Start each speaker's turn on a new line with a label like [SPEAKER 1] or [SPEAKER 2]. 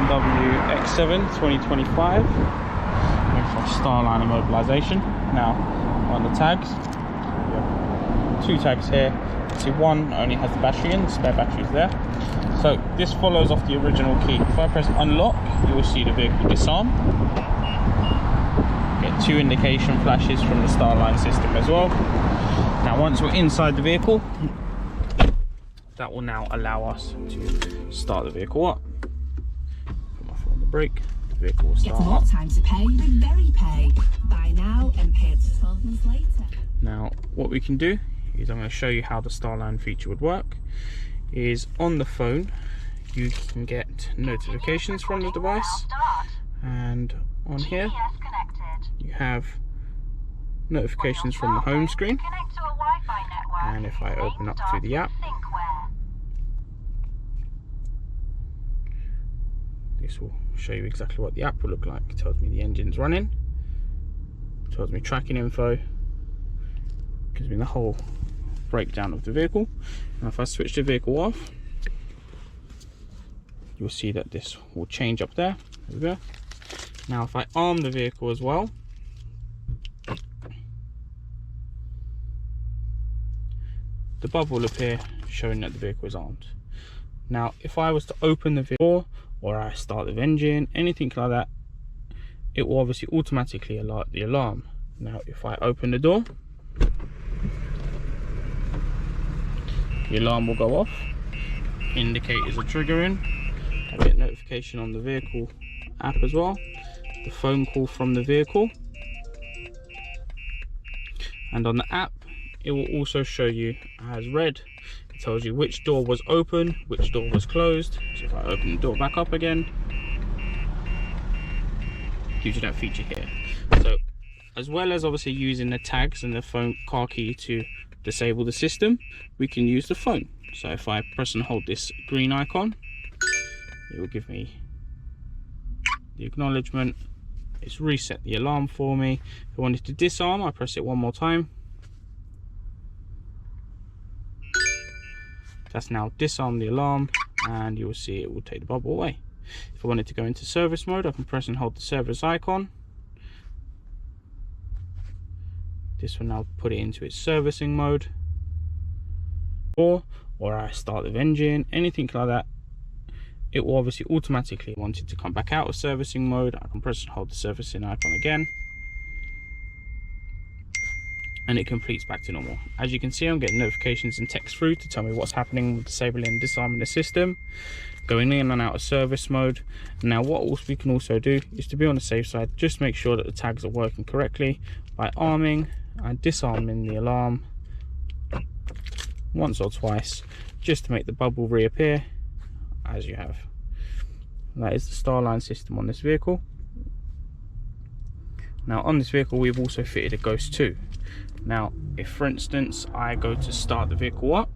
[SPEAKER 1] BMW X7 2025 for StarLine Immobilisation. Now on the tags, we have two tags here. See, one only has the battery in, the spare battery is there. So this follows off the original key. If I press unlock, you will see the vehicle disarm. Get two indication flashes from the StarLine system as well. Now once we're inside the vehicle, that will now allow us to start the vehicle up. Put my foot on the brake, the vehicle will start
[SPEAKER 2] up. Get more time to pay with Very Pay. Buy now and pay up to 12 months later. Now
[SPEAKER 1] what we can do is, I'm going to show you how the StarLine feature would work. Is on the phone you can get notifications from the device, and on here you have notifications from the home screen, and if I open up through the app, this will show you exactly what the app will look like. It tells me the engine's running, it tells me tracking info, gives me the whole breakdown of the vehicle. Now if I switch the vehicle off, you'll see that this will change up there. There we go. Now if I arm the vehicle as well, the bubble will appear showing that the vehicle is armed. Now if I was to open the vehicle, or I start the engine, anything like that, it will obviously automatically alert the alarm. Now if I open the door, the alarm will go off, indicators are triggering, I get notification on the vehicle app as well, the phone call from the vehicle, and on the app it will also show you as red. It tells you which door was open, which door was closed. So if I open the door back up again, it gives you that feature here. So as well as obviously using the tags and the phone car key to disable the system, we can use the phone. So if I press and hold this green icon, it will give me the acknowledgement. It's reset the alarm for me. If I wanted to disarm, I press it one more time. That's now disarmed the alarm, and you will see it will take the bubble away. If I wanted to go into service mode, I can press and hold the service icon. This will now put it into its servicing mode. Or I start the engine, anything like that, it will obviously automatically, want it to come back out of servicing mode, I can press and hold the servicing icon again, and it completes back to normal. As you can see, I'm getting notifications and text through to tell me what's happening with disabling and disarming the system, going in and out of service mode. Now what we can also do is, to be on the safe side, just make sure that the tags are working correctly by arming and disarming the alarm once or twice, just to make the bubble reappear as you have. That is the StarLine system on this vehicle. Now on this vehicle we've also fitted a Ghost 2. Now if for instance I go to start the vehicle up,